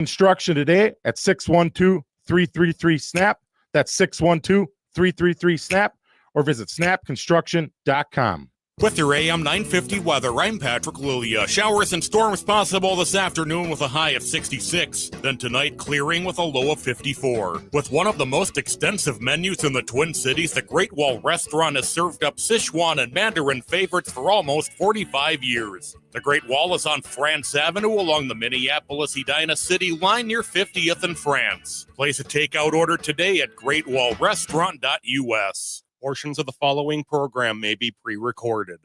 Construction today at 612-333-SNAP. That's 612-333-SNAP, or visit snapconstruction.com. With your AM 950 weather, I'm Patrick Lilia. Showers and storms possible this afternoon with a high of 66. Then tonight, clearing with a low of 54. With one of the most extensive menus in the Twin Cities, the Great Wall Restaurant has served up Sichuan and Mandarin favorites for almost 45 years. The Great Wall is on France Avenue along the Minneapolis-Edina City line near 50th and France. Place a takeout order today at greatwallrestaurant.us. Portions of the following program may be pre-recorded.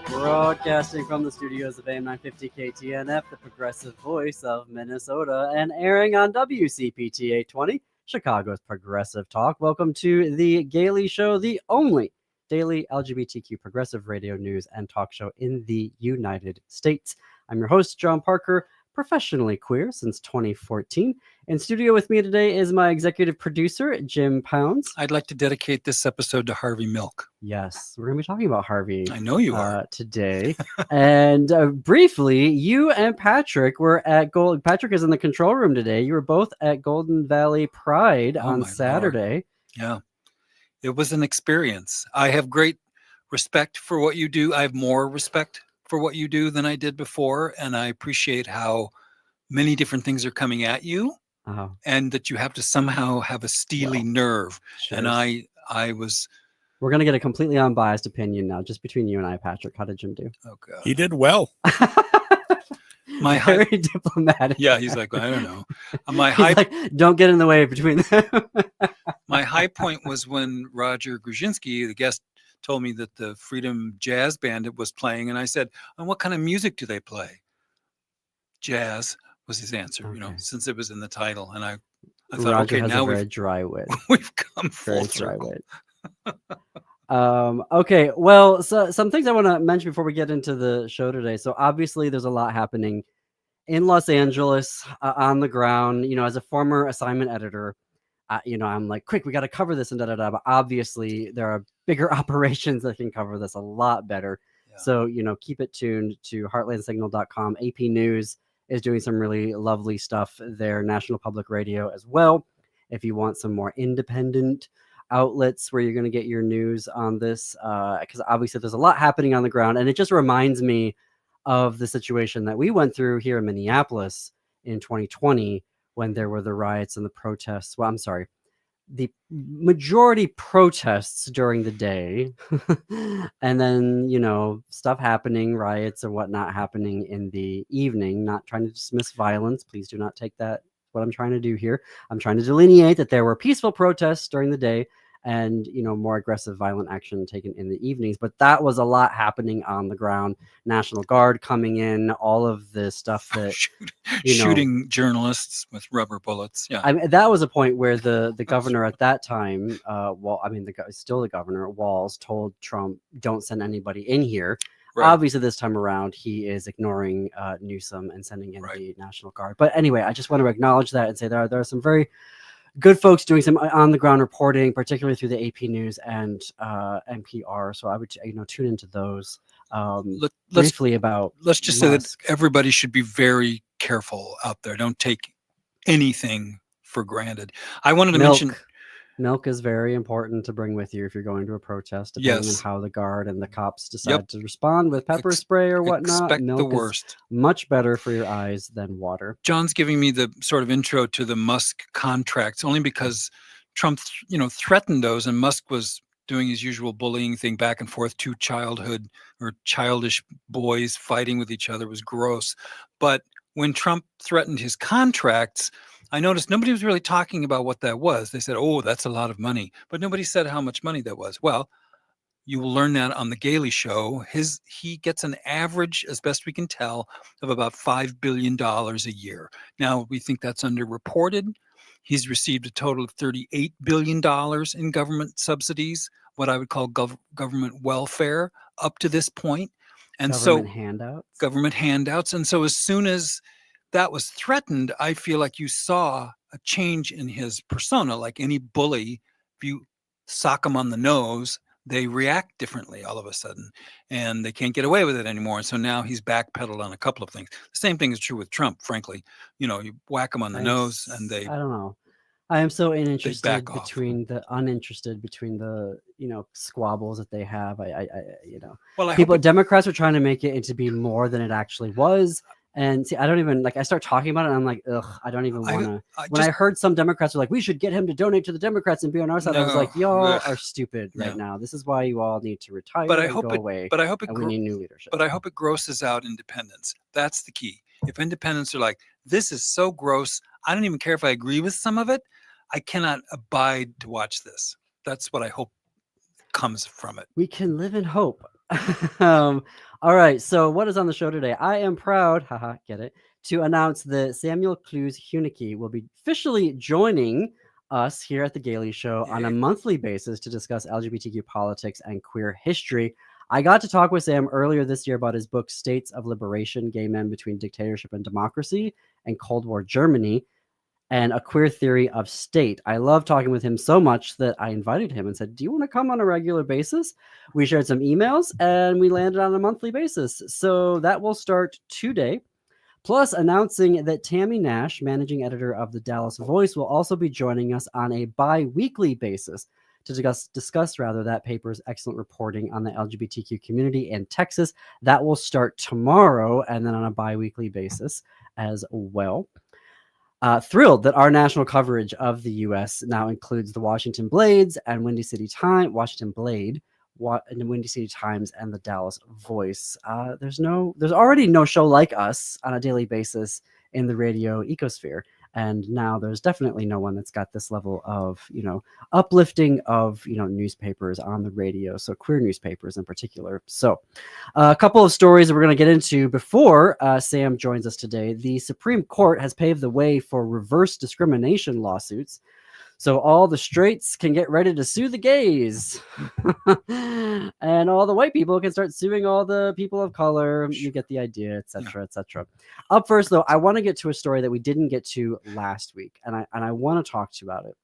Broadcasting from the studios of AM 950 KTNF, the progressive voice of Minnesota, and airing on WCPT 820, Chicago's Progressive Talk. Welcome to the Gailey Show, the only daily LGBTQ progressive radio news and talk show in the United States. I'm your host, John Parker, professionally queer since 2014. In studio with me today is my executive producer, Jim Pounds. I'd like to dedicate this episode to Harvey Milk. Yes, we're going to be talking about Harvey. I know you are. Today. And briefly, you and Patrick were at Patrick is in the control room today. You were both at Golden Valley Pride on Saturday. Lord. Yeah, it was an experience. I have great respect for what you do. I have more respect for what you do than I did before, and I appreciate how many different things are coming at you, and that you have to somehow have a steely nerve. Sure. And I was. We're gonna get a completely unbiased opinion now, just between you and I, Patrick. How did Jim do? Oh God, he did well. Very diplomatic. Yeah, he's like, I don't know. My high, like, don't get in the way between them. My high point was when Roger Grushinsky, the guest, told me that the Freedom Jazz Band was playing, and I said, "And what kind of music do they play?" Jazz was his answer, since it was in the title. And I thought, Roger okay, has now a very dry wit. We've come full very circle. Dry wit. Okay, well, so some things I want to mention before we get into the show today. So obviously, there's a lot happening in Los Angeles on the ground. As a former assignment editor, I'm like, quick, we got to cover this and da-da-da. But obviously, there are bigger operations that can cover this a lot better. Yeah. So, keep it tuned to heartlandsignal.com. AP News is doing some really lovely stuff there. National Public Radio as well. If you want some more independent outlets where you're going to get your news on this, because obviously there's a lot happening on the ground. And it just reminds me of the situation that we went through here in Minneapolis in 2020, when there were the riots and the protests. Well, I'm sorry, the majority protests during the day, and then, stuff happening, riots and whatnot happening in the evening. Not trying to dismiss violence. Please do not take that what I'm trying to do here. I'm trying to delineate that there were peaceful protests during the day and, more aggressive violent action taken in the evenings. But that was a lot happening on the ground. National Guard coming in, all of the stuff that shooting journalists with rubber bullets. Yeah, I mean, that was a point where the governor at that time, still the governor, Walz, told Trump, "Don't send anybody in here." Right. Obviously, this time around, he is ignoring Newsom and sending in the National Guard. But anyway, I just want to acknowledge that and say there are some very good folks doing some on-the-ground reporting, particularly through the AP News and NPR. So I would, tune into those. Briefly about. Let's just say that everybody should be very careful out there. Don't take anything for granted. I wanted to mention. Milk is very important to bring with you if you're going to a protest, depending on how the guard and the cops decide to respond with pepper spray or whatnot. Expect Milk the worst. Is much better for your eyes than water. John's giving me the sort of intro to the Musk contracts, only because Trump, threatened those, and Musk was doing his usual bullying thing back and forth. Two childish boys fighting with each other. It was gross. But when Trump threatened his contracts, I noticed nobody was really talking about what that was. They said, "Oh, that's a lot of money," but nobody said how much money that was. Well, you will learn that on the Gailey Show. He gets an average, as best we can tell, of about $5 billion a year. Now, we think that's underreported. He's received a total of $38 billion in government subsidies, what I would call government welfare up to this point. And government handouts. And so as soon as that was threatened, I feel like you saw a change in his persona. Like any bully, if you sock him on the nose, they react differently all of a sudden, and they can't get away with it anymore. And so now he's backpedaled on a couple of things. The same thing is true with Trump, frankly. You whack him on the nose and I don't know. I am so uninterested back off. between the squabbles that they have. I Well, I people, hope Democrats are trying to make it into be more than it actually was. And see, I don't even I start talking about it and I'm like, ugh, I don't even want to. When I heard some Democrats were like, we should get him to donate to the Democrats and be on our side, I was like, y'all are stupid right now. This is why you all need to retire and go away. But I hope it we need new leadership. But I hope it grosses out independents. That's the key. If independents are like, this is so gross, I don't even care if I agree with some of it. I cannot abide to watch this. That's what I hope comes from it. We can live in hope. All right. So what is on the show today? I am proud, get it, to announce that Samuel Clowes Huneke will be officially joining us here at the Gailey Show on a monthly basis to discuss LGBTQ politics and queer history. I got to talk with Sam earlier this year about his book, States of Liberation, Gay Men Between Dictatorship and Democracy and Cold War Germany, and A Queer Theory of State. I love talking with him so much that I invited him and said, do you want to come on a regular basis? We shared some emails and we landed on a monthly basis. So that will start today. Plus announcing that Tammy Nash, managing editor of the Dallas Voice, will also be joining us on a bi-weekly basis to discuss that paper's excellent reporting on the LGBTQ community in Texas. That will start tomorrow and then on a bi-weekly basis as well. Thrilled that our national coverage of the U.S. now includes the Washington Blades and Windy City Times, and the Windy City Times and the Dallas Voice. There's already no show like us on a daily basis in the radio ecosphere. And now there's definitely no one that's got this level of, uplifting of, newspapers on the radio. So queer newspapers in particular. So a couple of stories that we're going to get into before Sam joins us today. The Supreme Court has paved the way for reverse discrimination lawsuits. So all the straights can get ready to sue the gays and all the white people can start suing all the people of color. You get the idea, etc., etc. Up first, though, I want to get to a story that we didn't get to last week, and I want to talk to you about it.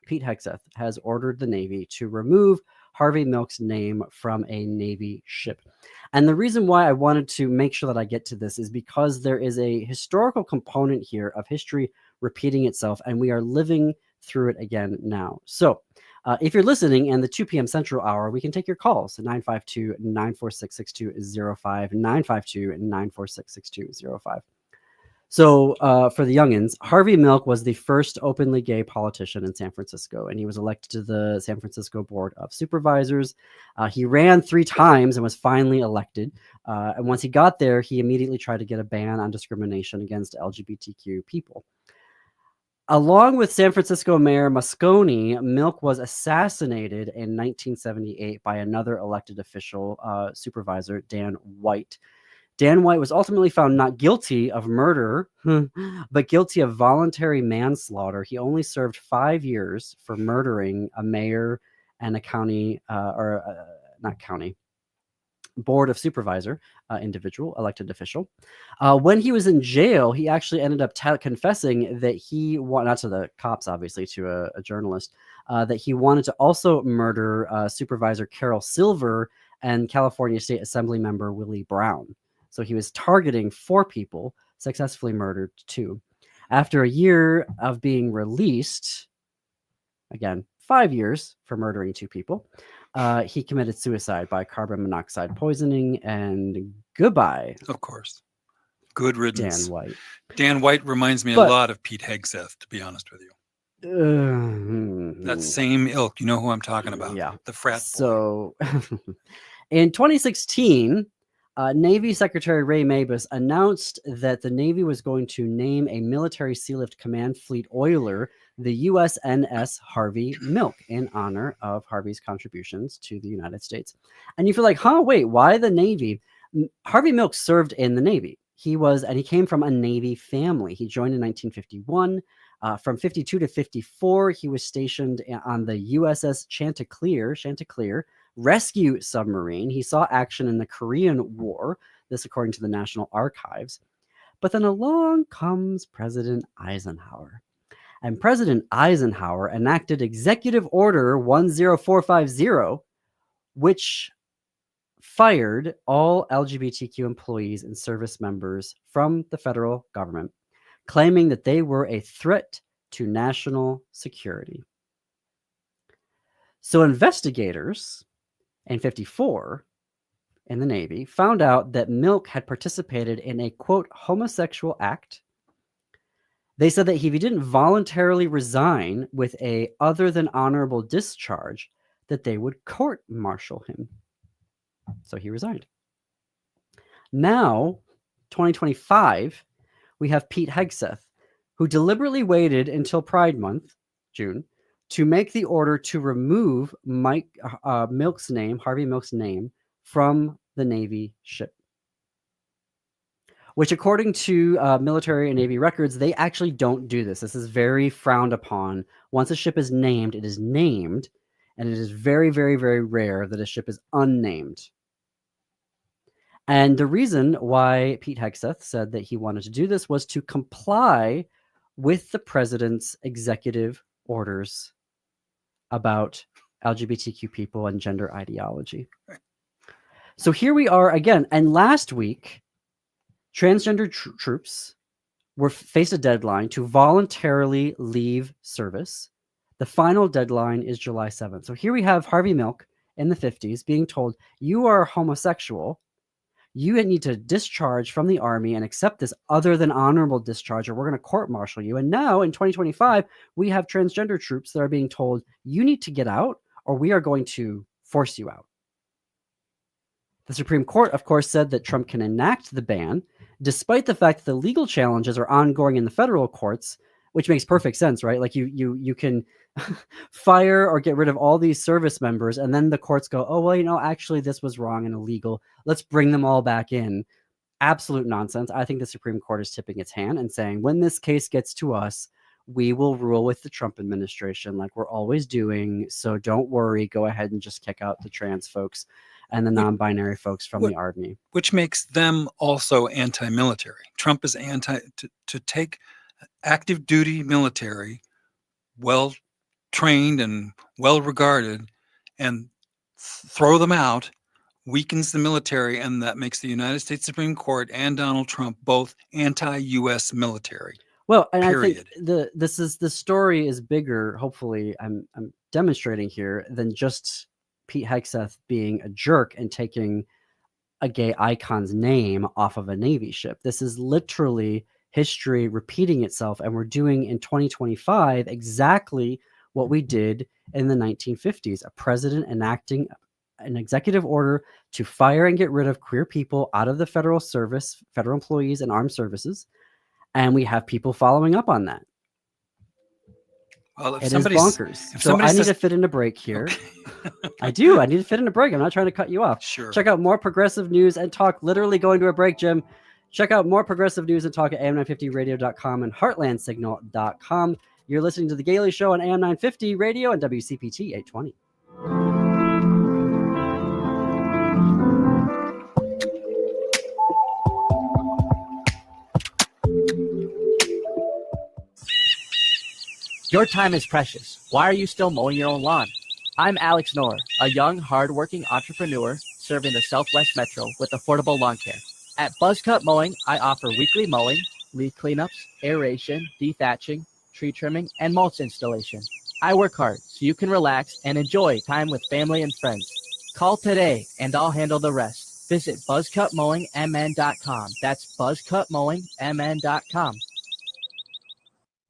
Pete Hegseth has ordered the Navy to remove Harvey Milk's name from a Navy ship. And the reason why I wanted to make sure that I get to this is because there is a historical component here of history repeating itself, and we are living through it again now. So if you're listening in the 2 p.m. Central Hour, we can take your calls at 952-946-6205, 952-946-6205. So for the youngins, Harvey Milk was the first openly gay politician in San Francisco, and he was elected to the San Francisco Board of Supervisors. He ran 3 times and was finally elected. And once he got there, he immediately tried to get a ban on discrimination against LGBTQ people. Along with San Francisco Mayor Moscone, Milk was assassinated in 1978 by another elected official, Supervisor Dan White. Dan White was ultimately found not guilty of murder, but guilty of voluntary manslaughter. He only served 5 years for murdering a mayor and a county, Board of Supervisor individual, elected official. When he was in jail, he actually ended up confessing that not to the cops, obviously, to a journalist, that he wanted to also murder Supervisor Carol Silver and California State Assembly member Willie Brown. So he was targeting 4 people, successfully murdered 2. After a year of being released, again, 5 years for murdering 2 people, he committed suicide by carbon monoxide poisoning, and goodbye. Of course. Good riddance. Dan White. Dan White reminds me a lot of Pete Hegseth, to be honest with you. That same ilk. You know who I'm talking about. Yeah. The frat boy. So in 2016, Navy Secretary Ray Mabus announced that the Navy was going to name a military sea lift command fleet oiler the USNS Harvey Milk in honor of Harvey's contributions to the United States. And you feel like, wait, why the Navy? Harvey Milk served in the Navy. He came from a Navy family. He joined in 1951. From 52 to 54, he was stationed on the USS Chanticleer rescue submarine. He saw action in the Korean War, this according to the National Archives. But then along comes President Eisenhower. And President Eisenhower enacted Executive Order 10450, which fired all LGBTQ employees and service members from the federal government, claiming that they were a threat to national security. So investigators in 54 in the Navy found out that Milk had participated in a, quote, homosexual act. They said that if he didn't voluntarily resign with a other than honorable discharge, that they would court-martial him. So he resigned. Now, 2025, we have Pete Hegseth, who deliberately waited until Pride Month, June, to make the order to remove Milk's name, Harvey Milk's name, from the Navy ship. Which, according to military and Navy records, they actually don't do this. This is very frowned upon. Once a ship is named, it is named, and it is very, very, very rare that a ship is unnamed. And the reason why Pete Hegseth said that he wanted to do this was to comply with the president's executive orders about LGBTQ people and gender ideology. So here we are again. And last week, transgender troops faced a deadline to voluntarily leave service. The final deadline is July 7th. So here we have Harvey Milk in the 50s being told, you are homosexual. You need to discharge from the Army and accept this other than honorable discharge, or we're going to court-martial you. And now in 2025, we have transgender troops that are being told, you need to get out or we are going to force you out. The Supreme Court, of course, said that Trump can enact the ban, despite the fact that the legal challenges are ongoing in the federal courts, which makes perfect sense, right? Like you can fire or get rid of all these service members, and then the courts go, oh, well, actually this was wrong and illegal. Let's bring them all back in. Absolute nonsense. I think the Supreme Court is tipping its hand and saying, when this case gets to us, we will rule with the Trump administration like we're always doing. So don't worry. Go ahead and just kick out the trans folks and the non-binary folks from the Army. Which makes them also anti-military. Trump is to take active duty military, well-trained and well-regarded, and throw them out, weakens the military, and that makes the United States Supreme Court and Donald Trump both anti-U.S. military. Well, and period. I think the story is bigger, hopefully, I'm demonstrating here, than just Pete Hegseth being a jerk and taking a gay icon's name off of a Navy ship. This is literally history repeating itself, and we're doing in 2025 exactly what we did in the 1950s, a president enacting an executive order to fire and get rid of queer people out of the federal service, federal employees and armed services, and we have people following up on that. Well, if it is bonkers. So I need to fit in a break here. Okay. I do. I need to fit in a break. I'm not trying to cut you off. Sure. Check out more progressive news and talk. Literally going to a break, Jim. Check out more progressive news and talk at am950radio.com and heartlandsignal.com. You're listening to The Gailey Show on AM950 Radio and WCPT 820. Your time is precious. Why are you still mowing your own lawn? I'm Alex Knorr, a young, hardworking entrepreneur serving the Southwest Metro with affordable lawn care. At Buzzcut Mowing, I offer weekly mowing, leaf cleanups, aeration, dethatching, tree trimming, and mulch installation. I work hard so you can relax and enjoy time with family and friends. Call today and I'll handle the rest. Visit buzzcutmowingmn.com. That's buzzcutmowingmn.com.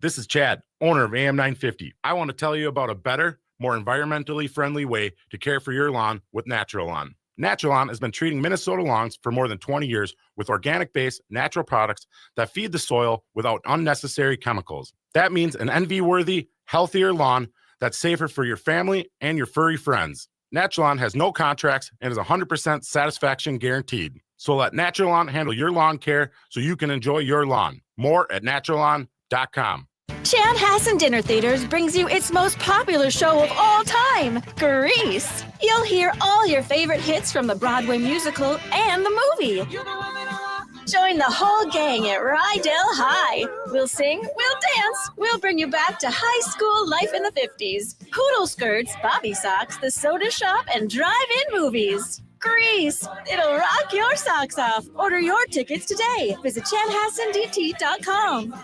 This is Chad, owner of AM950. I want to tell you about a better, more environmentally friendly way to care for your lawn with Natural Lawn. Natural Lawn has been treating Minnesota lawns for more than 20 years with organic-based natural products that feed the soil without unnecessary chemicals. That means an envy-worthy, healthier lawn that's safer for your family and your furry friends. Natural Lawn has no contracts and is 100% satisfaction guaranteed. So let Natural Lawn handle your lawn care so you can enjoy your lawn. More at naturallawn.com. Chanhassen Dinner Theaters brings you its most popular show of all time, Grease. You'll hear all your favorite hits from the Broadway musical and the movie. Join the whole gang at Rydell High. We'll sing, we'll chance, we'll bring you back to high school life in the 50s. Poodle skirts, bobby socks, the soda shop, and drive-in movies. Grease, it'll rock your socks off. Order your tickets today. Visit chanhassendt.com.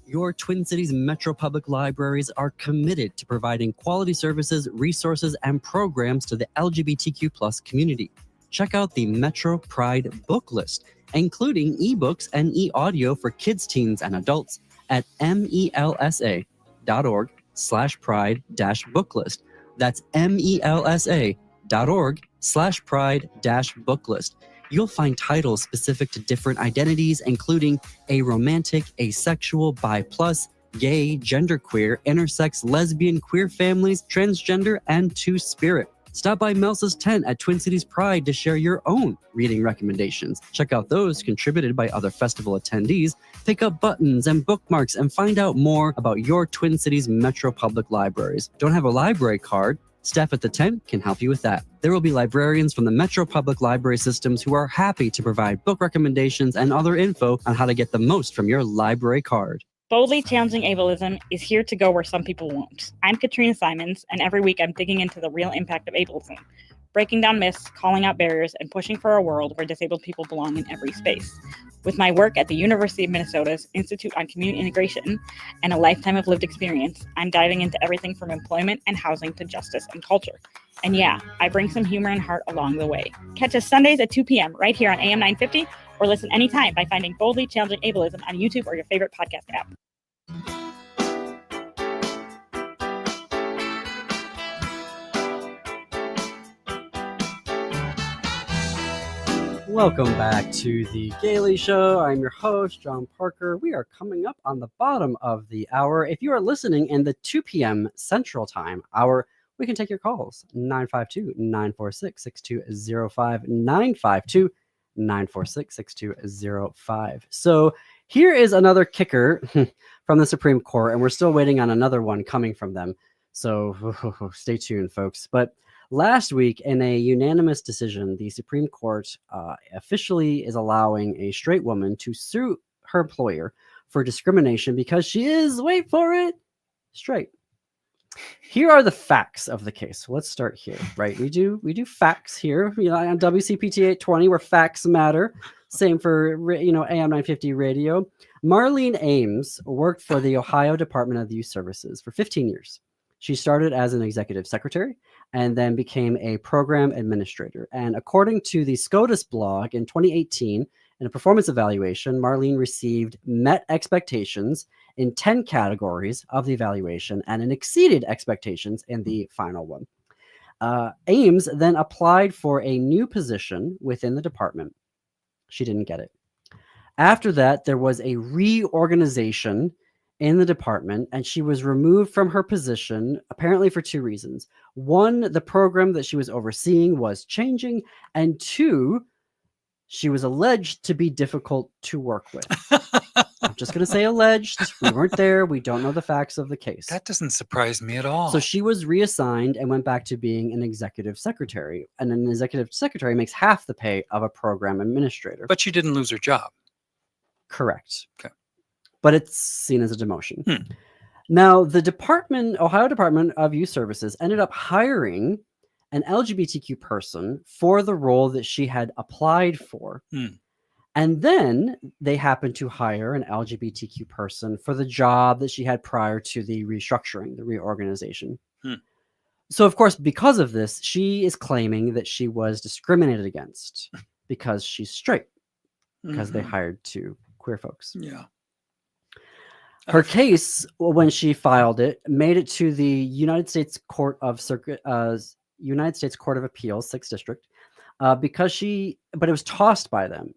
Your Twin Cities Metro Public Libraries are committed to providing quality services, resources, and programs to the LGBTQ plus community. Check out the Metro Pride book list, including ebooks and e-audio for kids, teens, and adults at melsa.org/pride-booklist. That's melsa.org/pride-booklist. You'll find titles specific to different identities, including aromantic, asexual, bi+, gay, genderqueer, intersex, lesbian, queer families, transgender, and two-spirit. Stop by Melsa's tent at Twin Cities Pride to share your own reading recommendations. Check out those contributed by other festival attendees, pick up buttons and bookmarks, and find out more about your Twin Cities Metro Public Libraries. Don't have a library card? Staff at the tent can help you with that. There will be librarians from the Metro Public Library systems who are happy to provide book recommendations and other info on how to get the most from your library card. Boldly challenging ableism is here to go where some people won't. I'm Katrina Simons, and every week I'm digging into the real impact of ableism, breaking down myths, calling out barriers, and pushing for a world where disabled people belong in every space. With my work at the University of Minnesota's Institute on Community Integration and a lifetime of lived experience, I'm diving into everything from employment and housing to justice and culture. And yeah, I bring some humor and heart along the way. Catch us Sundays at 2 p.m. right here on AM 950, or listen anytime by finding Boldly Challenging Ableism on YouTube or your favorite podcast app. Welcome back to the Gailey Show. I'm your host, John Parker. We are coming up on the bottom of the hour. If you are listening in the 2 p.m. Central Time hour, we can take your calls. 952-946-6205. 952-946-6205. So here is another kicker from the Supreme Court, and we're still waiting on another one coming from them. So stay tuned, folks. But last week, in a unanimous decision, the Supreme Court officially is allowing a straight woman to sue her employer for discrimination because she is, wait for it, straight. Here are the facts of the case. Let's start here, right? We do facts here, on WCPT 820, where facts matter. Same for, AM 950 radio. Marlene Ames worked for the Ohio Department of Youth Services for 15 years. She started as an executive secretary and then became a program administrator. And according to the SCOTUS blog in 2018, in a performance evaluation, Marlene received met expectations in 10 categories of the evaluation and exceeded expectations in the final one. Ames then applied for a new position within the department. She didn't get it. After that, there was a reorganization in the department, and she was removed from her position, apparently for two reasons. One, the program that she was overseeing was changing, and two, she was alleged to be difficult to work with. I'm just going to say alleged. We weren't there. We don't know the facts of the case. That doesn't surprise me at all. So she was reassigned and went back to being an executive secretary, and an executive secretary makes half the pay of a program administrator. But she didn't lose her job. Correct. Okay. But it's seen as a demotion. Now, the Ohio Department of Youth Services ended up hiring an LGBTQ person for the role that she had applied for. And then they happened to hire an LGBTQ person for the job that she had prior to the restructuring, the reorganization. So, of course, because of this, she is claiming that she was discriminated against because she's straight, because they hired two queer folks. Yeah. Her case, when she filed it, made it to the United States Court of Appeals, 6th District, but it was tossed by them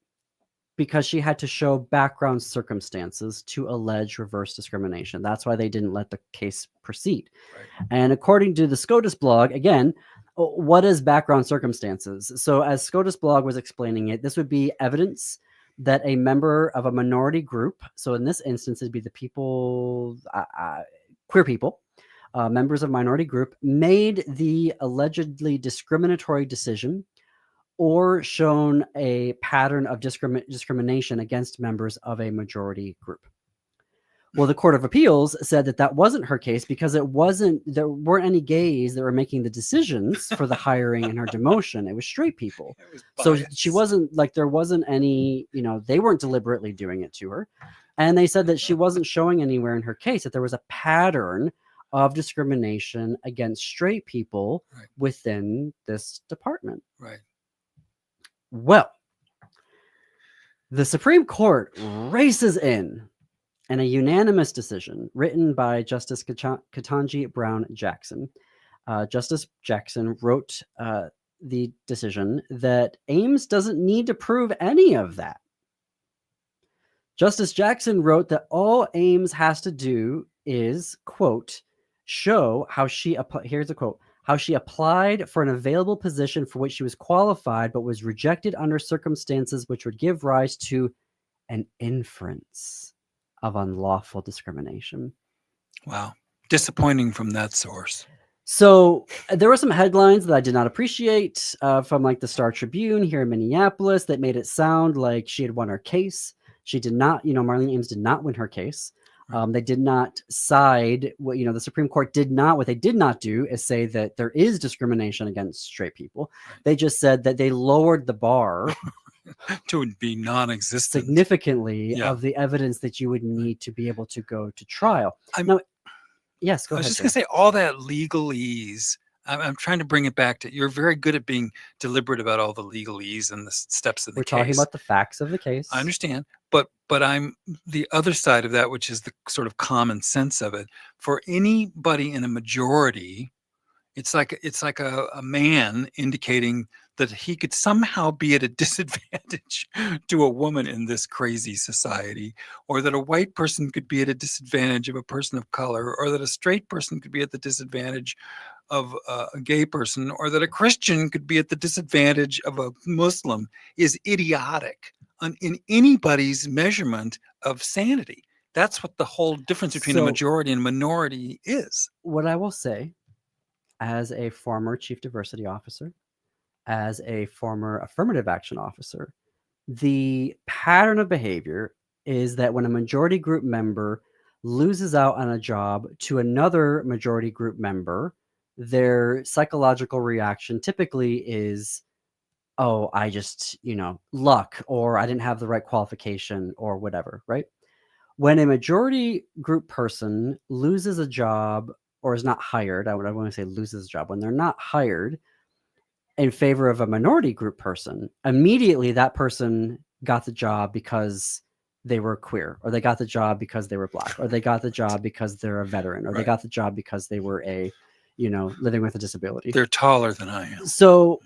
because she had to show background circumstances to allege reverse discrimination. That's why they didn't let the case proceed. Right. And according to the SCOTUS blog, again, what is background circumstances? So as SCOTUS blog was explaining it, this would be evidence that a member of a minority group, so in this instance, it'd be the people, queer people, members of minority group, made the allegedly discriminatory decision or shown a pattern of discrimination against members of a majority group. Well, the Court of Appeals said that that wasn't her case because there weren't any gays that were making the decisions for the hiring and her demotion. It was straight people. It was So biased. she wasn't like, there wasn't any, they weren't deliberately doing it to her. And they said that she wasn't showing anywhere in her case that there was a pattern of discrimination against straight people Right. within this department. Right. Well, the Supreme Court races in a unanimous decision written by Justice Ketanji Brown Jackson. Justice Jackson wrote the decision that Ames doesn't need to prove any of that. Justice Jackson wrote that all Ames has to do is, quote, show how here's a quote, how she applied for an available position for which she was qualified but was rejected under circumstances which would give rise to an inference of unlawful discrimination. Wow. Disappointing from that source. So there were some headlines that I did not appreciate from like the Star Tribune here in Minneapolis that made it sound like she had won her case. She did not, Marlene Ames did not win her case. They did not side, the Supreme Court what they did not do is say that there is discrimination against straight people. They just said that they lowered the bar to be non-existent significantly of the evidence that you would need to be able to go to trial. Yes, go ahead. I was just going to say all that legalese. I'm trying to bring it back to, you're very good at being deliberate about all the legalese and the steps of the case. We're talking about the facts of the case. I understand, but I'm the other side of that, which is the sort of common sense of it. For anybody in a majority, it's like a man indicating that he could somehow be at a disadvantage to a woman in this crazy society, or that a white person could be at a disadvantage of a person of color, or that a straight person could be at the disadvantage of a gay person, or that a Christian could be at the disadvantage of a Muslim, is idiotic in anybody's measurement of sanity. That's what the whole difference between a majority and minority is. What I will say, as a former chief diversity officer, as a former affirmative action officer, the pattern of behavior is that when a majority group member loses out on a job to another majority group member, their psychological reaction typically is, oh, I just, luck, or I didn't have the right qualification or whatever, right? When a majority group person loses a job or is not hired, I want to say loses a job, when they're not hired in favor of a minority group person, immediately that person got the job because they were queer, or they got the job because they were Black, or they got the job because they're a veteran, or they got the job because they were living with a disability. They're taller than I am. So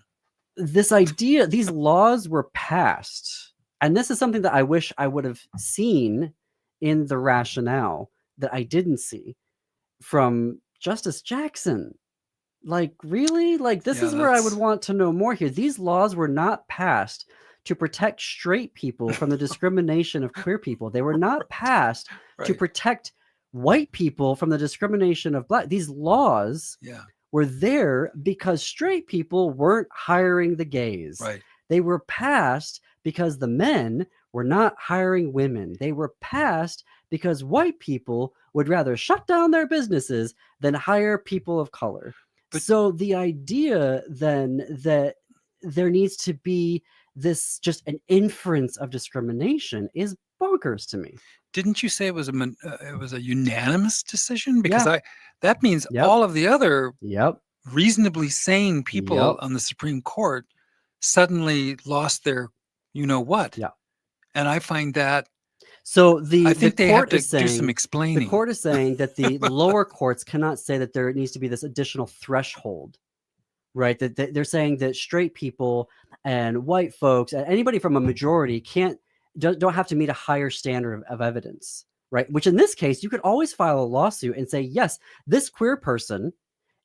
this idea, these laws were passed, and this is something that I wish I would have seen in the rationale that I didn't see from Justice Jackson. Like, really? Like, this is where I would want to know more here. These laws were not passed to protect straight people from the discrimination of queer people. They were not passed to protect white people from the discrimination of Black. These laws were there because straight people weren't hiring the gays. They were passed because the men were not hiring women. They were passed because white people would rather shut down their businesses than hire people of color. So the idea then that there needs to be this just an inference of discrimination is bonkers to me. Didn't you say it was a unanimous decision? Because that means all of the other reasonably sane people on the Supreme Court suddenly lost their what. And I find that I think they have to do some explaining. The court is saying that the lower courts cannot say that there needs to be this additional threshold, right? That they're saying that straight people and white folks and anybody from a majority don't have to meet a higher standard of evidence, right? Which in this case, you could always file a lawsuit and say, yes, this queer person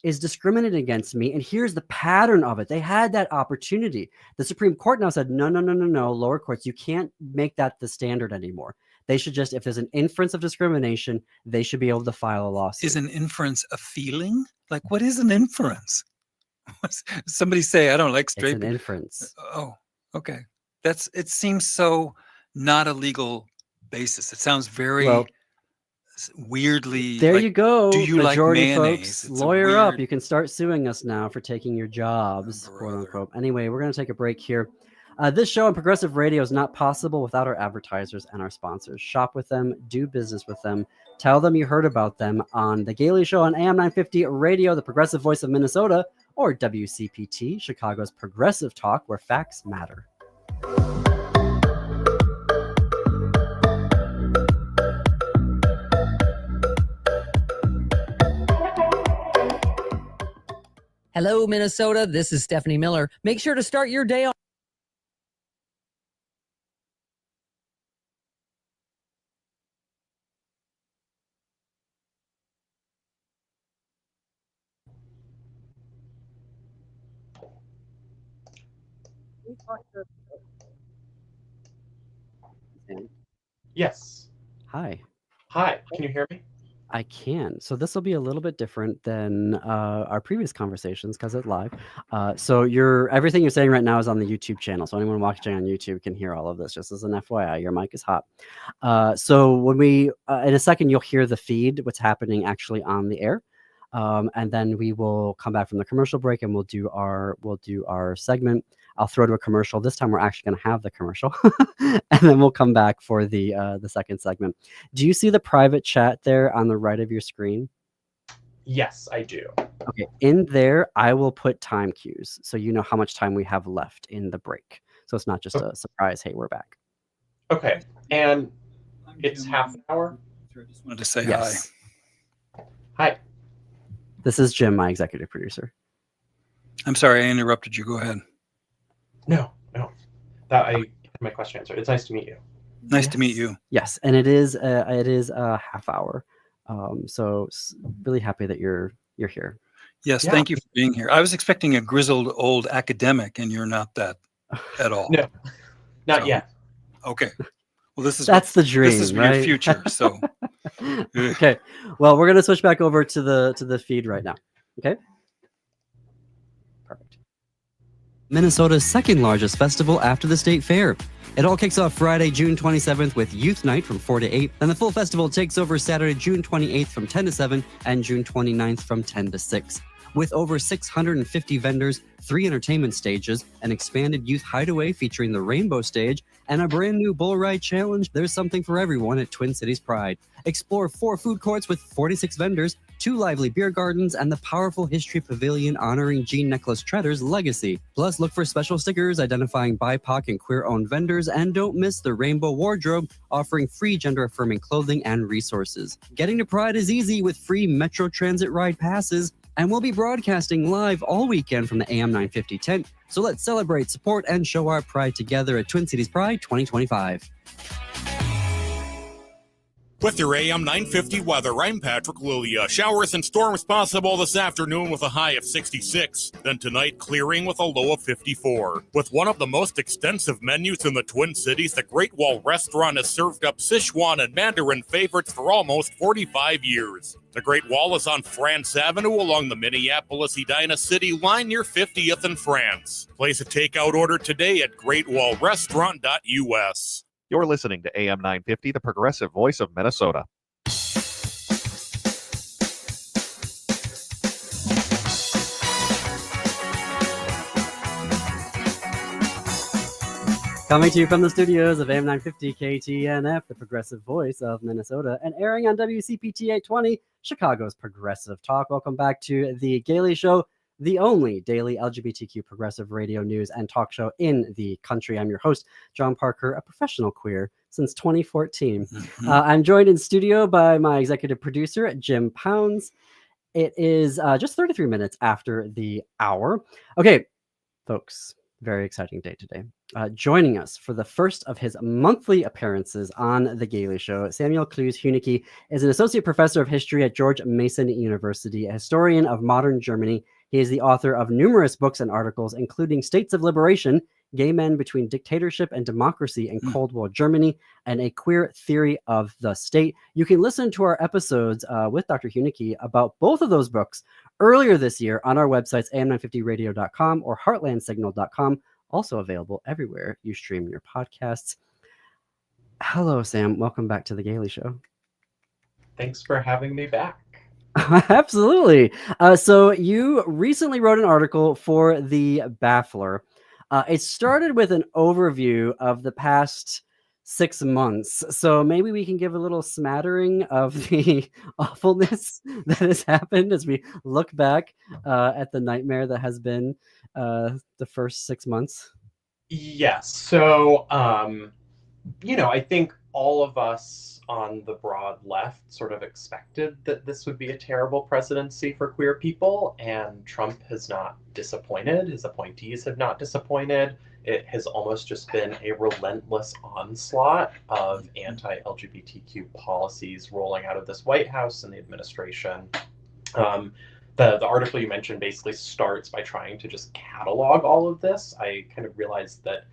is discriminated against me, and here's the pattern of it. They had that opportunity. The Supreme Court now said, no, lower courts, you can't make that the standard anymore. They should just, if there's an inference of discrimination, they should be able to file a lawsuit. Is an inference a feeling? Like, what is an inference? Somebody say, I don't like straight. It's an inference. Oh, okay. It seems so not a legal basis. It sounds very weirdly. There like, you go. do you like majority mayonnaise? folks, It's a lawyer up. weird- You can start suing us now for taking your jobs, quote brother. unquote. Anyway, we're going to take a break here. This show on Progressive Radio is not possible without our advertisers and our sponsors. Shop with them, do business with them, tell them you heard about them on The Gailey Show on AM 950 Radio, the progressive voice of Minnesota, or WCPT, Chicago's progressive talk where facts matter. Hello, Minnesota. This is Stephanie Miller. Make sure to start your day on. Yes. Hi. Hi. Can you hear me? I can. So this will be a little bit different than our previous conversations because it's live. So everything you're saying right now is on the YouTube channel. So anyone watching on YouTube can hear all of this. Just as an FYI, your mic is hot. So when we in a second you'll hear the feed, what's happening actually on the air, and then we will come back from the commercial break and we'll do our segment. I'll throw to a commercial. This time we're actually going to have the commercial, and then we'll come back for the second segment. Do you see the private chat there on the right of your screen? Yes, I do. Okay, in there I will put time cues so you know how much time we have left in the break. So it's not just a surprise. Hey, we're back. Okay, and it's half an hour. I just wanted to say Yes. Hi. This is Jim, my executive producer. hi. I'm sorry I interrupted you. Go ahead. No. That I had my question answered. It's nice to meet you. Nice to meet you. Yes, and it is a half hour. So really happy that you're here. Yes, Yeah. thank you for being here. I was expecting a grizzled old academic, and you're not that at all. No, not So- yet. Okay. Well, That's the dream. This is right? your future. So Okay. Well, we're gonna switch back over to the feed right now. Okay. Perfect. Minnesota's second largest festival after the state fair. It all kicks off Friday, June 27th with Youth Night from 4 to 8. Then the full festival takes over Saturday, June 28th from 10 to 7 and June 29th from 10 to 6. With over 650 vendors, 3 entertainment stages, an expanded youth hideaway featuring the Rainbow Stage, and a brand new bull ride challenge, there's something for everyone at Twin Cities Pride. Explore 4 food courts with 46 vendors, 2 lively beer gardens, and the powerful history pavilion honoring Jean Nicholas Tretter's legacy. Plus, look for special stickers identifying BIPOC and queer-owned vendors, and don't miss the Rainbow Wardrobe, offering free gender-affirming clothing and resources. Getting to Pride is easy with free Metro Transit ride passes, and we'll be broadcasting live all weekend from the AM 950 tent. So let's celebrate, support, and show our pride together at Twin Cities Pride 2025. With your AM 950 weather, I'm Patrick Lilia. Showers and storms possible this afternoon with a high of 66. Then tonight, clearing with a low of 54. With one of the most extensive menus in the Twin Cities, the Great Wall Restaurant has served up Sichuan and Mandarin favorites for almost 45 years. The Great Wall is on France Avenue along the Minneapolis-Edina City line near 50th and France. Place a takeout order today at greatwallrestaurant.us. You're listening to AM 950, the progressive voice of Minnesota. Coming to you from the studios of AM 950 KTNF, the progressive voice of Minnesota, and airing on WCPT 820, Chicago's progressive talk. Welcome back to the Gailey Show, the only daily LGBTQ progressive radio news and talk show in the country. I'm your host, John Parker, a professional queer since 2014. I'm joined in studio by my executive producer, Jim Pounds. It is just 33 minutes after the hour. Okay, folks, very exciting day today. Joining us for the first of his monthly appearances on The Gailey Show, Samuel Clowes Huneke is an associate professor of history at George Mason University, a historian of modern Germany. He is the author of numerous books and articles, including States of Liberation, Gay Men Between Dictatorship and Democracy in Cold War Germany, and A Queer Theory of the State. You can listen to our episodes with Dr. Huneke about both of those books earlier this year on our websites, am950radio.com or heartlandsignal.com, also available everywhere you stream your podcasts. Hello, Sam. Welcome back to The Gailey Show. Thanks for having me back. Absolutely. So you recently wrote an article for the Baffler. It started with an overview of the past 6 months. So maybe we can give a little smattering of the awfulness that has happened as we look back at the nightmare that has been the first 6 months. Yes. So, I think all of us on the broad left sort of expected that this would be a terrible presidency for queer people, and Trump has not disappointed. His appointees have not disappointed. It has almost just been a relentless onslaught of anti-LGBTQ policies rolling out of this White House and the administration. The article you mentioned basically starts by trying to just catalog all of this. I kind of realized that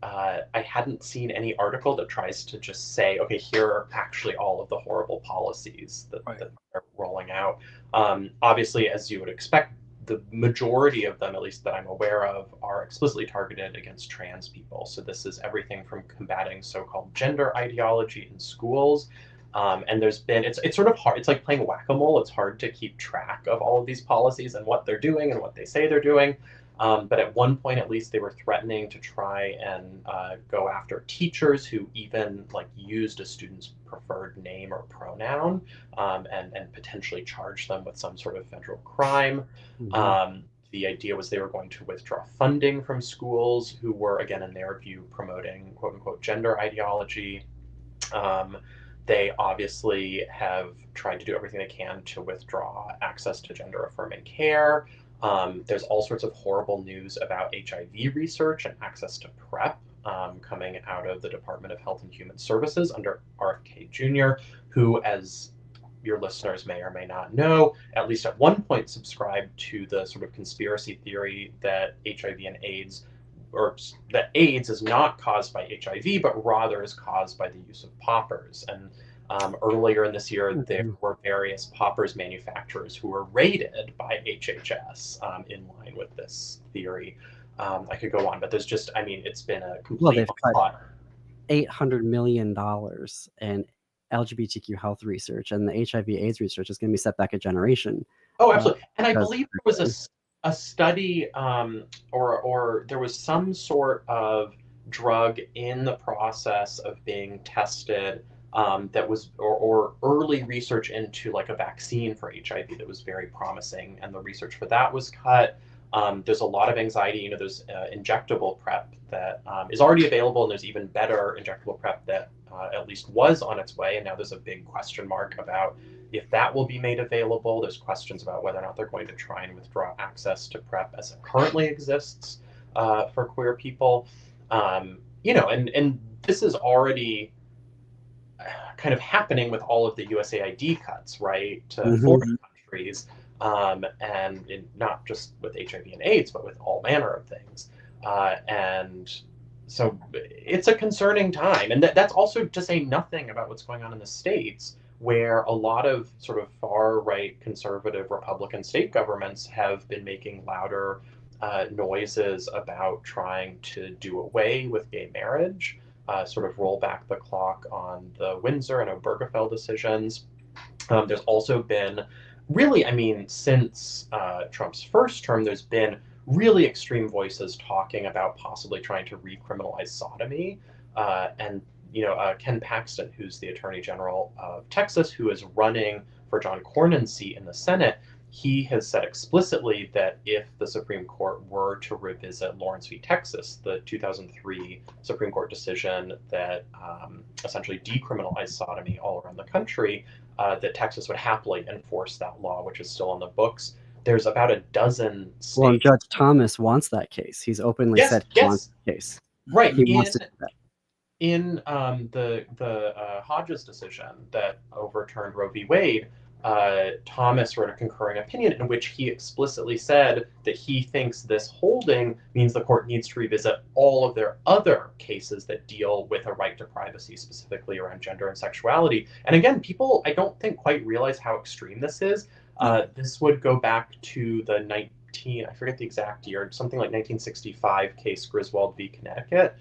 I hadn't seen any article that tries to just say, okay, here are actually all of the horrible policies that are rolling out. Obviously, as you would expect, the majority of them, at least that I'm aware of, are explicitly targeted against trans people. So this is everything from combating so-called gender ideology in schools. And there's been, it's sort of hard, it's like playing whack-a-mole. It's hard to keep track of all of these policies and what they're doing and what they say they're doing. But at one point, at least, they were threatening to try and go after teachers who even used a student's preferred name or pronoun, and potentially charge them with some sort of federal crime. Mhm. The idea was they were going to withdraw funding from schools who were, again, in their view, promoting quote unquote gender ideology. They obviously have tried to do everything they can to withdraw access to gender affirming care. There's all sorts of horrible news about HIV research and access to PrEP coming out of the Department of Health and Human Services under RFK Jr., who, as your listeners may or may not know, at least at one point subscribed to the sort of conspiracy theory that HIV and AIDS, or that AIDS is not caused by HIV, but rather is caused by the use of poppers. And earlier in this year, there were various poppers manufacturers who were raided by HHS in line with this theory. I could go on, but there's just, it's been a complete They've cut onslaught. $800 million in LGBTQ health research, and the HIV/AIDS research is going to be set back a generation. Oh, absolutely. And I because believe there was a study, or there was some sort of drug in the process of being tested that was, or early research into a vaccine for HIV that was very promising, and the research for that was cut. There's a lot of anxiety. There's injectable PrEP that is already available, and there's even better injectable PrEP that at least was on its way, and now there's a big question mark about if that will be made available. There's questions about whether or not they're going to try and withdraw access to PrEP as it currently exists for queer people. And this is already kind of happening with all of the USAID cuts, right, to foreign countries, and not just with HIV and AIDS, but with all manner of things. And so it's a concerning time. And that's also to say nothing about what's going on in the States, where a lot of sort of far-right conservative Republican state governments have been making louder noises about trying to do away with gay marriage, sort of roll back the clock on the Windsor and Obergefell decisions. There's also been really, since Trump's first term, there's been really extreme voices talking about possibly trying to recriminalize sodomy. And Ken Paxton, who's the Attorney General of Texas, who is running for John Cornyn's seat in the Senate, he has said explicitly that if the Supreme Court were to revisit Lawrence v. Texas, the 2003 Supreme Court decision that essentially decriminalized sodomy all around the country, that Texas would happily enforce that law, which is still on the books. There's about a dozen states. Well, Judge Thomas wants that case. He's openly said he wants the case. Right. He wants to do that. In the Hodges decision that overturned Roe v. Wade, Thomas wrote a concurring opinion in which he explicitly said that he thinks this holding means the court needs to revisit all of their other cases that deal with a right to privacy, specifically around gender and sexuality. And again, people, I don't think, quite realize how extreme this is. This would go back to the I forget the exact year, something like 1965 case Griswold v. Connecticut,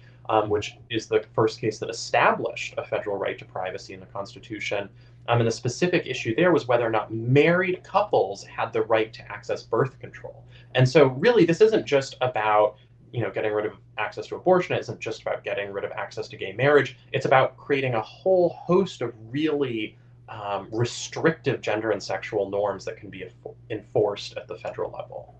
which is the first case that established a federal right to privacy in the Constitution. And the specific issue there was whether or not married couples had the right to access birth control. And so really, this isn't just about getting rid of access to abortion. It isn't just about getting rid of access to gay marriage. It's about creating a whole host of really restrictive gender and sexual norms that can be enforced at the federal level.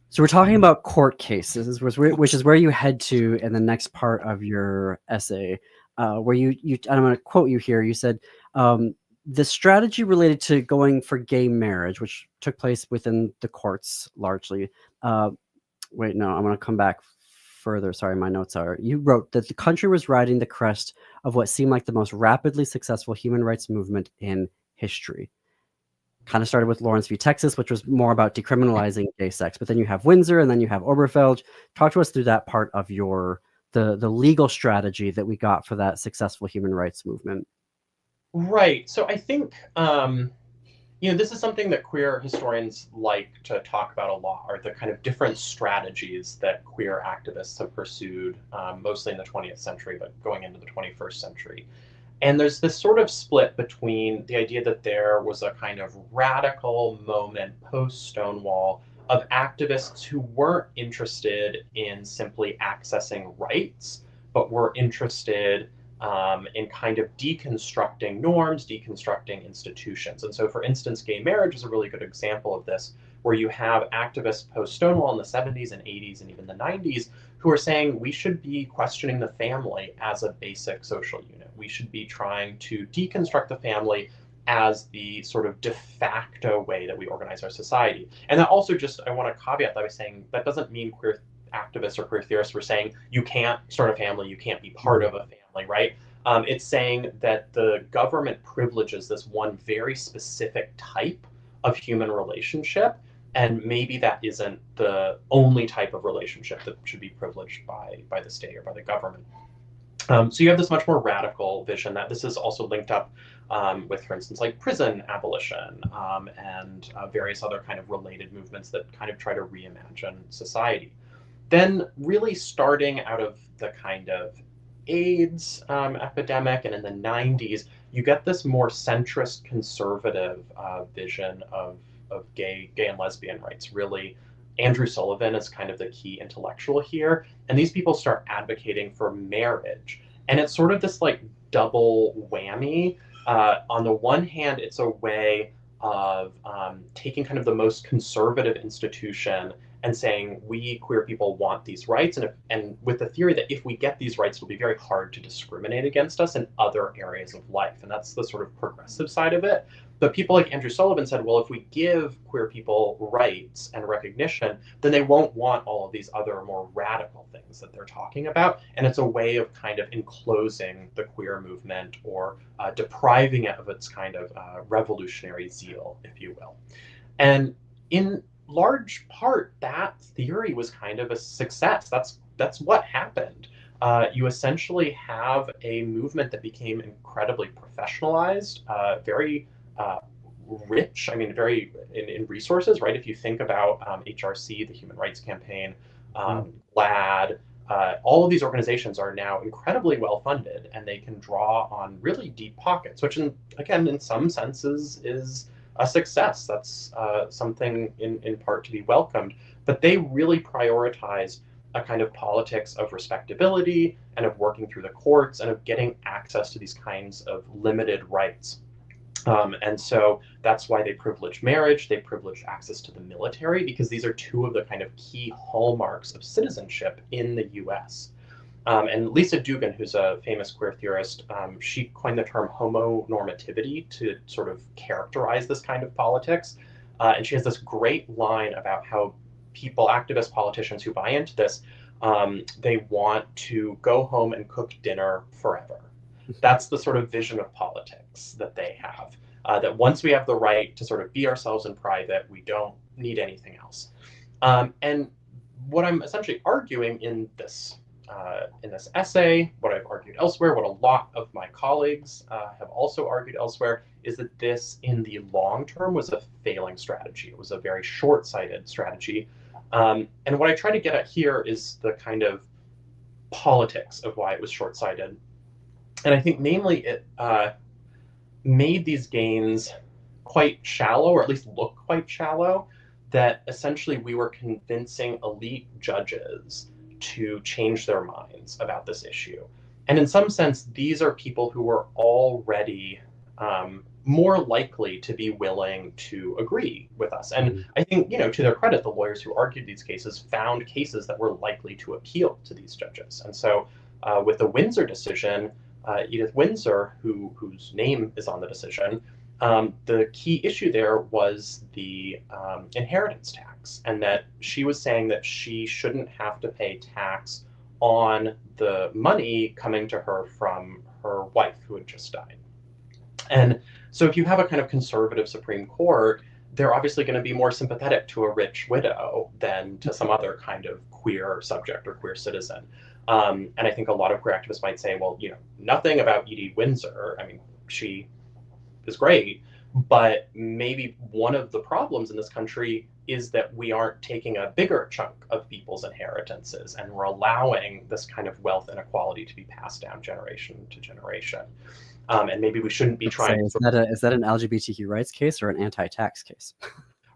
So we're talking about court cases, which is where you head to in the next part of your essay, where you I'm going to quote you here. You said, the strategy related to going for gay marriage, which took place within the courts largely. Wait, no, I'm going to come back further. Sorry, my notes are. You wrote that the country was riding the crest of what seemed like the most rapidly successful human rights movement in history. Kind of started with Lawrence v. Texas, which was more about decriminalizing gay sex. But then you have Windsor, and then you have Obergefell. Talk to us through that part of the legal strategy that we got for that successful human rights movement. Right. So I think this is something that queer historians like to talk about a lot, are the kind of different strategies that queer activists have pursued, mostly in the 20th century, but going into the 21st century. And there's this sort of split between the idea that there was a kind of radical moment post-Stonewall of activists who weren't interested in simply accessing rights, but were interested in kind of deconstructing norms, deconstructing institutions. And so, for instance, gay marriage is a really good example of this, where you have activists post-Stonewall in the 70s and 80s and even the 90s who are saying we should be questioning the family as a basic social unit. We should be trying to deconstruct the family as the sort of de facto way that we organize our society. And that also I want to caveat that by saying that doesn't mean queer activists or queer theorists were saying you can't start a family, you can't be part of a family, right? It's saying that the government privileges this one very specific type of human relationship, and maybe that isn't the only type of relationship that should be privileged by the state or by the government. So you have this much more radical vision that this is also linked up with, for instance, like prison abolition and various other kind of related movements that kind of try to reimagine society. Then really starting out of the kind of AIDS epidemic and in the 90s, you get this more centrist conservative vision of gay and lesbian rights. Really, Andrew Sullivan is kind of the key intellectual here. And these people start advocating for marriage. And it's sort of this like double whammy. On the one hand, it's a way of taking kind of the most conservative institution and saying we queer people want these rights, and with the theory that if we get these rights, it'll be very hard to discriminate against us in other areas of life. And that's the sort of progressive side of it. But people like Andrew Sullivan said, well, if we give queer people rights and recognition, then they won't want all of these other more radical things that they're talking about. And it's a way of kind of enclosing the queer movement or depriving it of its kind of revolutionary zeal, if you will. And in large part, that theory was kind of a success. That's what happened. You essentially have a movement that became incredibly professionalized, very rich, very in resources, right? If you think about HRC, the Human Rights Campaign, GLAAD, all of these organizations are now incredibly well funded, and they can draw on really deep pockets, which in some senses is a success. That's something in part to be welcomed. But they really prioritize a kind of politics of respectability and of working through the courts and of getting access to these kinds of limited rights. And so that's why they privilege marriage, they privilege access to the military, because these are two of the kind of key hallmarks of citizenship in the US. And Lisa Dugan, who's a famous queer theorist, she coined the term homonormativity to sort of characterize this kind of politics. And she has this great line about how people, activists, politicians who buy into this, they want to go home and cook dinner forever. That's the sort of vision of politics that they have, that once we have the right to sort of be ourselves in private, we don't need anything else. And what I'm essentially arguing in this essay, what I've argued elsewhere, what a lot of my colleagues have also argued elsewhere, is that this, in the long term, was a failing strategy. It was a very short-sighted strategy. And what I try to get at here is the kind of politics of why it was short-sighted. And I think namely made these gains quite shallow, or at least look quite shallow, that essentially we were convincing elite judges to change their minds about this issue. And in some sense, these are people who were already more likely to be willing to agree with us. And I think, to their credit, the lawyers who argued these cases found cases that were likely to appeal to these judges. And so with the Windsor decision, Edith Windsor, whose name is on the decision, the key issue there was the inheritance tax, and that she was saying that she shouldn't have to pay tax on the money coming to her from her wife who had just died. And so if you have a kind of conservative Supreme Court, they're obviously going to be more sympathetic to a rich widow than to some other kind of queer subject or queer citizen. And I think a lot of queer activists might say, well, nothing about Edie Windsor. I mean, she is great, but maybe one of the problems in this country is that we aren't taking a bigger chunk of people's inheritances, and we're allowing this kind of wealth inequality to be passed down generation to generation. And maybe we shouldn't be trying. Is that an LGBTQ rights case or an anti-tax case?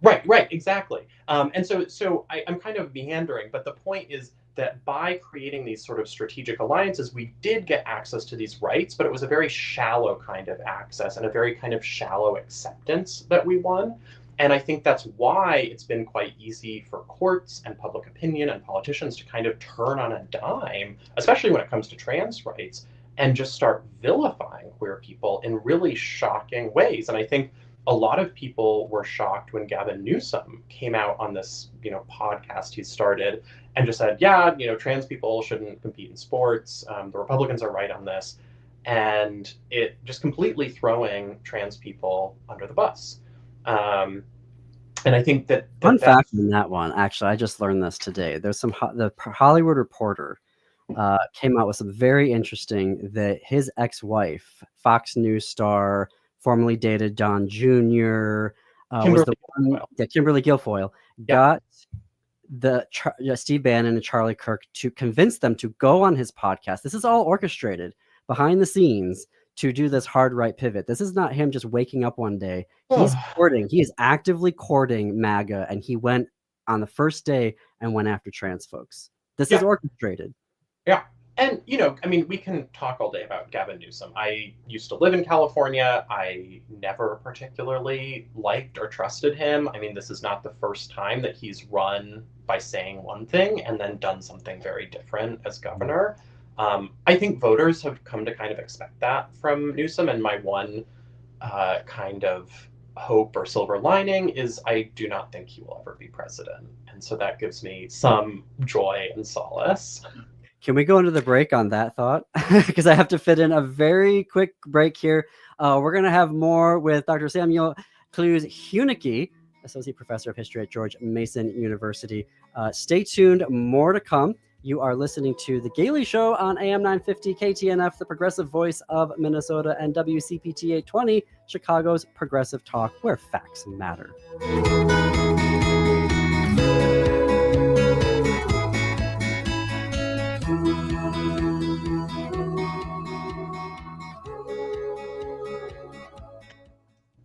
Right, exactly. And so I'm kind of meandering, but the point is that by creating these sort of strategic alliances, we did get access to these rights, but it was a very shallow kind of access and a very kind of shallow acceptance that we won. And I think that's why it's been quite easy for courts and public opinion and politicians to kind of turn on a dime, especially when it comes to trans rights, and just start vilifying queer people in really shocking ways. And I think a lot of people were shocked when Gavin Newsom came out on this, podcast he started and just said, yeah, trans people shouldn't compete in sports. The Republicans are right on this. And it just completely throwing trans people under the bus. And I think that fun fact on that one, actually, I just learned this today. There's the Hollywood Reporter came out with some very interesting that his ex-wife, Fox News star, formerly dated Don Jr., was the one, Kimberly Guilfoyle, got Steve Bannon and Charlie Kirk to convince them to go on his podcast. This is all orchestrated behind the scenes to do this hard right pivot. This is not him just waking up one day. He's courting. He is actively courting MAGA, and he went on the first day and went after trans folks. This is orchestrated. Yeah. And, we can talk all day about Gavin Newsom. I used to live in California. I never particularly liked or trusted him. I mean, this is not the first time that he's run by saying one thing and then done something very different as governor. I think voters have come to kind of expect that from Newsom. And my one kind of hope or silver lining is I do not think he will ever be president. And so that gives me some joy and solace. Can we go into the break on that thought? Because I have to fit in a very quick break here. We're going to have more with Dr. Samuel Clowes Huneke, Associate Professor of History at George Mason University. Stay tuned. More to come. You are listening to The Gailey Show on AM 950 KTNF, the progressive voice of Minnesota, and WCPT 820, Chicago's progressive talk, where facts matter.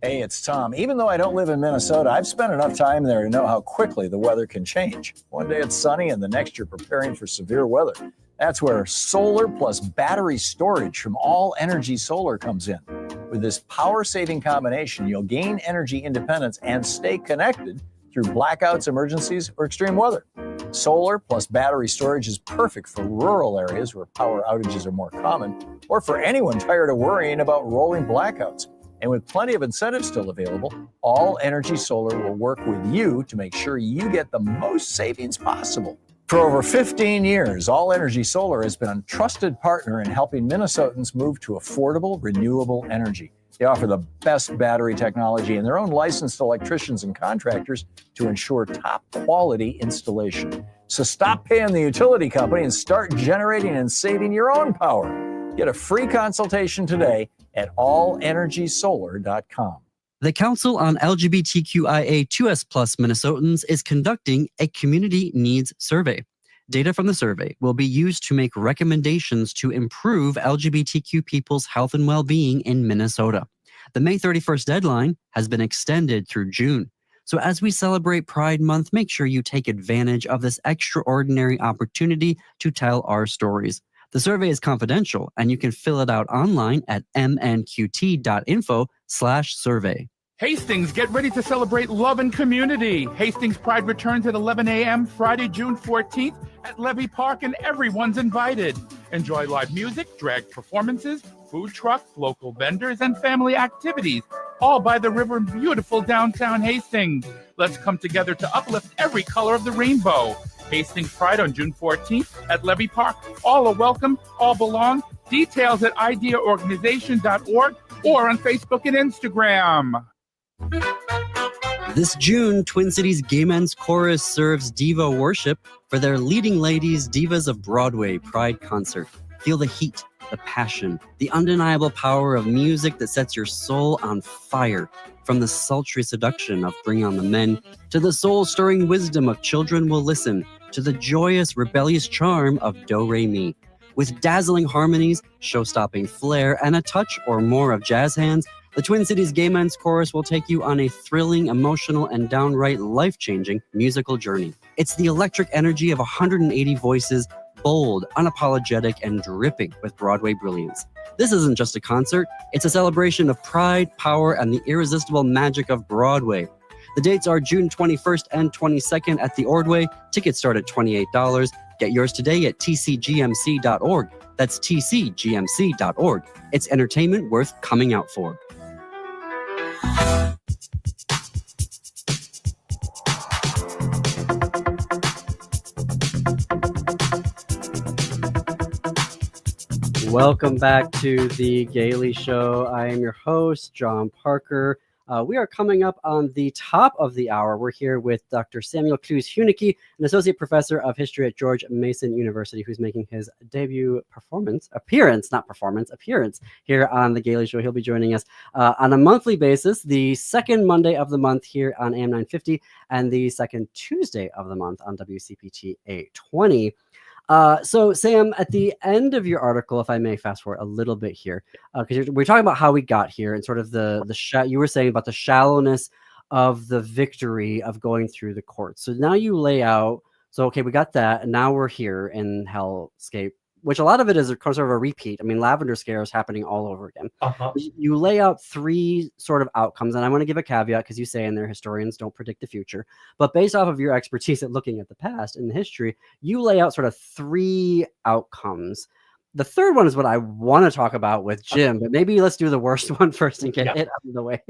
Hey, it's Tom. Even though I don't live in Minnesota, I've spent enough time there to know how quickly the weather can change. One day it's sunny and the next you're preparing for severe weather. That's where solar plus battery storage from All Energy Solar comes in. With this power-saving combination, you'll gain energy independence and stay connected through blackouts, emergencies, or extreme weather. Solar plus battery storage is perfect for rural areas where power outages are more common, or for anyone tired of worrying about rolling blackouts. And with plenty of incentives still available, All Energy Solar will work with you to make sure you get the most savings possible. For over 15 years, All Energy Solar has been a trusted partner in helping Minnesotans move to affordable, renewable energy. They offer the best battery technology and their own licensed electricians and contractors to ensure top quality installation. So stop paying the utility company and start generating and saving your own power. Get a free consultation today at allenergysolar.com. The Council on LGBTQIA2S+ Minnesotans is conducting a community needs survey. Data from the survey will be used to make recommendations to improve LGBTQ people's health and well-being in Minnesota. The May 31st deadline has been extended through June. So as we celebrate Pride Month, make sure you take advantage of this extraordinary opportunity to tell our stories. The survey is confidential, and you can fill it out online at mnqt.info/survey. Hastings, get ready to celebrate love and community. Hastings Pride returns at 11 a.m. Friday, June 14th at Levy Park, and everyone's invited. Enjoy live music, drag performances, food trucks, local vendors, and family activities, all by the river in beautiful downtown Hastings. Let's come together to uplift every color of the rainbow. Hastings Pride on June 14th at Levy Park. All are welcome, all belong. Details at ideaorganization.org or on Facebook and Instagram. This June, Twin Cities Gay Men's Chorus serves Diva Worship for their Leading Ladies Divas of Broadway Pride concert. Feel the heat, the passion, the undeniable power of music that sets your soul on fire. From the sultry seduction of Bring On the Men, to the soul-stirring wisdom of Children Will Listen, to the joyous, rebellious charm of Do Re Mi. With dazzling harmonies, show-stopping flair, and a touch or more of jazz hands, the Twin Cities Gay Men's Chorus will take you on a thrilling, emotional, and downright life-changing musical journey. It's the electric energy of 180 voices, bold, unapologetic, and dripping with Broadway brilliance. This isn't just a concert, it's a celebration of pride, power, and the irresistible magic of Broadway. The dates are June 21st and 22nd at the Ordway. Tickets start at $28. Get yours today at tcgmc.org. That's tcgmc.org. It's entertainment worth coming out for. Welcome back to the Gaily Show. I am your host, John Parker. We are coming up on the top of the hour. We're here with Dr. Samuel Clowes Huneke, an associate professor of history at George Mason University, who's making his debut appearance here on the Gaily Show. He'll be joining us on a monthly basis, the second Monday of the month here on AM 950 and the second Tuesday of the month on WCPT 820. So Sam, at the end of your article, if I may fast forward a little bit here, because we're talking about how we got here and sort of you were saying about the shallowness of the victory of going through the courts. So now you lay out, okay, we got that, and now we're here in Hellscape, which a lot of it is sort of a repeat. I mean, Lavender Scare is happening all over again. You lay out three sort of outcomes, and I want to give a caveat because you say in there historians don't predict the future. But based off of your expertise at looking at the past and the history, you lay out sort of three outcomes. The third one is what I want to talk about with Jim, but maybe let's do the worst one first and get it out of the way.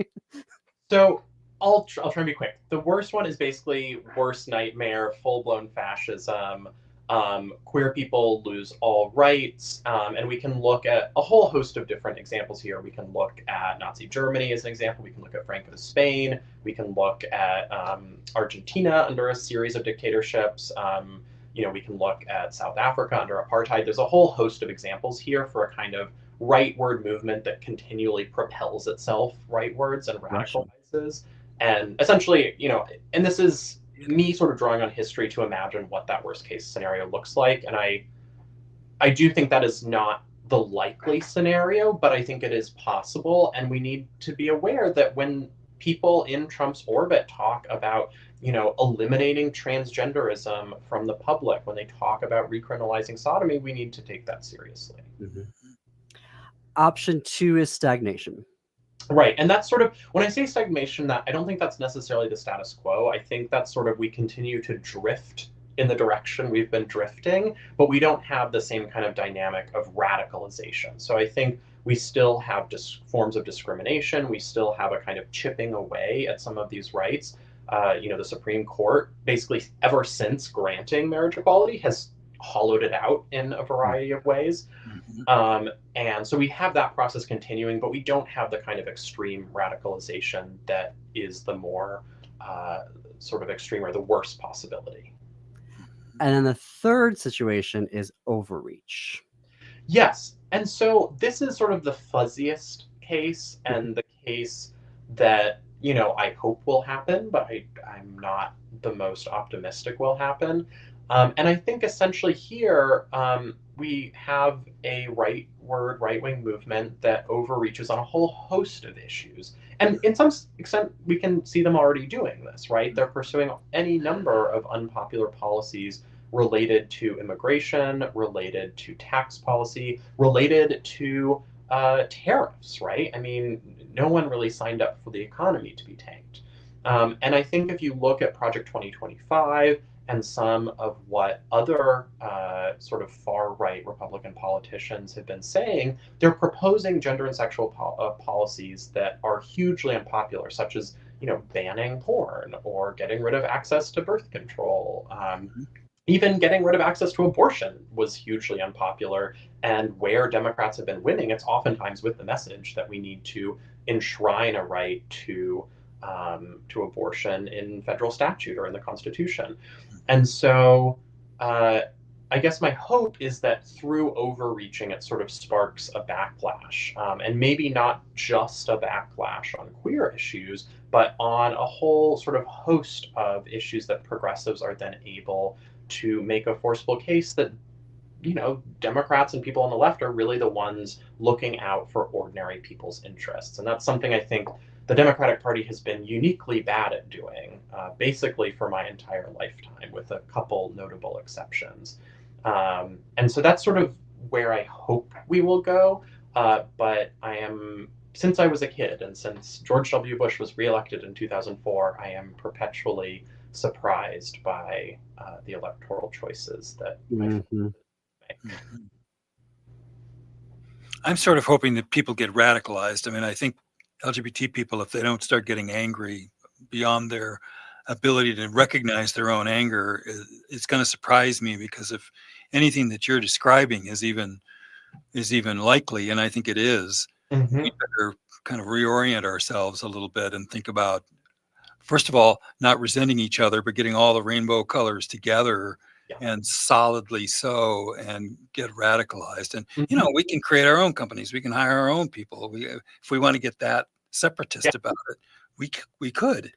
So I'll try and be quick. The worst one is basically worst nightmare, full-blown fascism. Queer people lose all rights, and we can look at a whole host of different examples here. We can look at Nazi Germany as an example. We can look at Franco's Spain. We can look at Argentina under a series of dictatorships. We can look at South Africa under apartheid. There's a whole host of examples here for a kind of rightward movement that continually propels itself rightwards and radicalizes. And essentially, and this is me sort of drawing on history to imagine what that worst case scenario looks like. And I do think that is not the likely scenario, but I think it is possible. And we need to be aware that when people in Trump's orbit talk about, eliminating transgenderism from the public, when they talk about recriminalizing sodomy, we need to take that seriously. Mm-hmm. Option 2 is stagnation. Right. And that's sort of, when I say stagnation, that I don't think that's necessarily the status quo. I think that's sort of, we continue to drift in the direction we've been drifting, but we don't have the same kind of dynamic of radicalization. So I think we still have forms of discrimination. We still have a kind of chipping away at some of these rights. The Supreme Court, basically ever since granting marriage equality, has hollowed it out in a variety of ways. And so we have that process continuing, but we don't have the kind of extreme radicalization that is the more sort of extreme or the worst possibility. And then the third situation is overreach. Yes. And so this is sort of the fuzziest case and the case that, I hope will happen, but I'm not the most optimistic will happen. And I think essentially here we have a word right-wing movement that overreaches on a whole host of issues. And in some extent, we can see them already doing this, right? They're pursuing any number of unpopular policies related to immigration, related to tax policy, related to tariffs, right? I mean, no one really signed up for the economy to be tanked. And I think if you look at Project 2025 and some of what other sort of far-right Republican politicians have been saying, they're proposing gender and sexual policies that are hugely unpopular, such as, you know, banning porn or getting rid of access to birth control. Even getting rid of access to abortion was hugely unpopular. And where Democrats have been winning, it's oftentimes with the message that we need to enshrine a right to abortion in federal statute or in the Constitution. And so I guess my hope is that through overreaching, it sort of sparks a backlash, and maybe not just a backlash on queer issues, but on a whole sort of host of issues that progressives are then able to make a forceful case that, you know, Democrats and people on the left are really the ones looking out for ordinary people's interests. And that's something I think the Democratic Party has been uniquely bad at doing, basically for my entire lifetime, with a couple notable exceptions. And so that's sort of where I hope we will go. But since I was a kid and since George W. Bush was reelected in 2004, I am perpetually surprised by the electoral choices that I'm sort of hoping that people get radicalized. I mean, I think LGBT people, if they don't start getting angry beyond their ability to recognize their own anger, it's going to surprise me, because if anything that you're describing is even likely, and I think it is, we better kind of reorient ourselves a little bit and think about, first of all, not resenting each other, but getting all the rainbow colors together and solidly so, and get radicalized. And, you know, we can create our own companies. We can hire our own people. If we want to get that separatist about it, we could.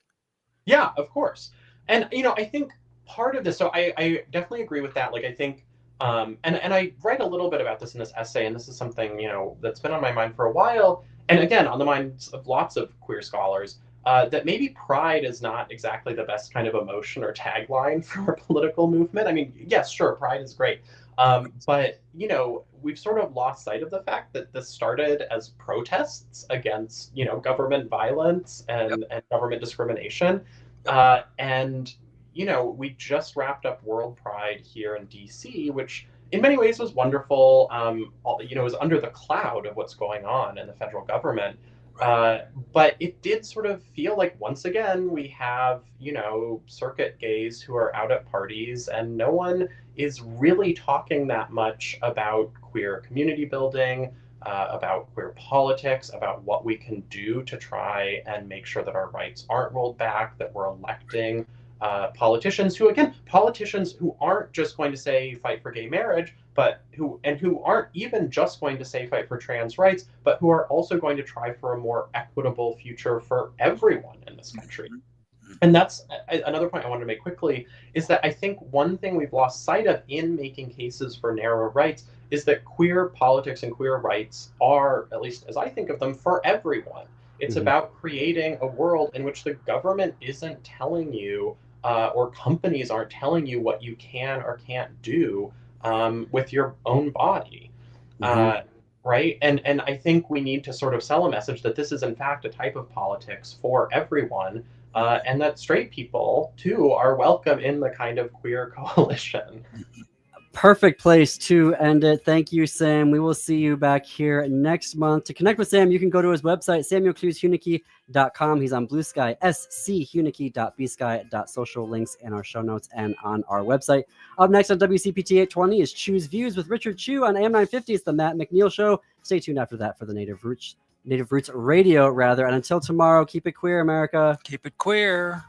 Yeah, of course. And, you know, I think part of this, so I definitely agree with that. Like, I think, and I write a little bit about this in this essay, and this is something, you know, that's been on my mind for a while. And again, on the minds of lots of queer scholars, that maybe pride is not exactly the best kind of emotion or tagline for a political movement. I mean, yes, sure, pride is great. But, you know, we've sort of lost sight of the fact that this started as protests against, you know, government violence and government discrimination. And, you know, we just wrapped up World Pride here in DC, which in many ways was wonderful. You know, it was under the cloud of what's going on in the federal government. But it did sort of feel like, once again, we have, you know, circuit gays who are out at parties, and no one is really talking that much about queer community building, about queer politics, about what we can do to try and make sure that our rights aren't rolled back, that we're electing politicians who aren't just going to say fight for gay marriage, but who aren't even just going to say fight for trans rights, but who are also going to try for a more equitable future for everyone in this country. And that's another point I wanted to make quickly, is that I think one thing we've lost sight of in making cases for narrow rights is that queer politics and queer rights are, at least as I think of them, for everyone. It's about creating a world in which the government isn't telling you, or companies aren't telling you what you can or can't do with your own body. Right? And I think we need to sort of sell a message that this is in fact a type of politics for everyone, and that straight people too are welcome in the kind of queer coalition. Perfect place to end it. Thank you, Sam. We will see you back here next month. To connect with Sam, you can go to his website, samuelcleweshuneke.com. He's on Blue Sky, scuneke.bsky.social. Links in our show notes and on our website. Up next on WCPT 820 is Choose Views with Richard Chu on AM 950. It's the Matt McNeil Show. Stay tuned after that for the Native Roots Radio, rather. And until tomorrow, keep it queer, America. Keep it queer.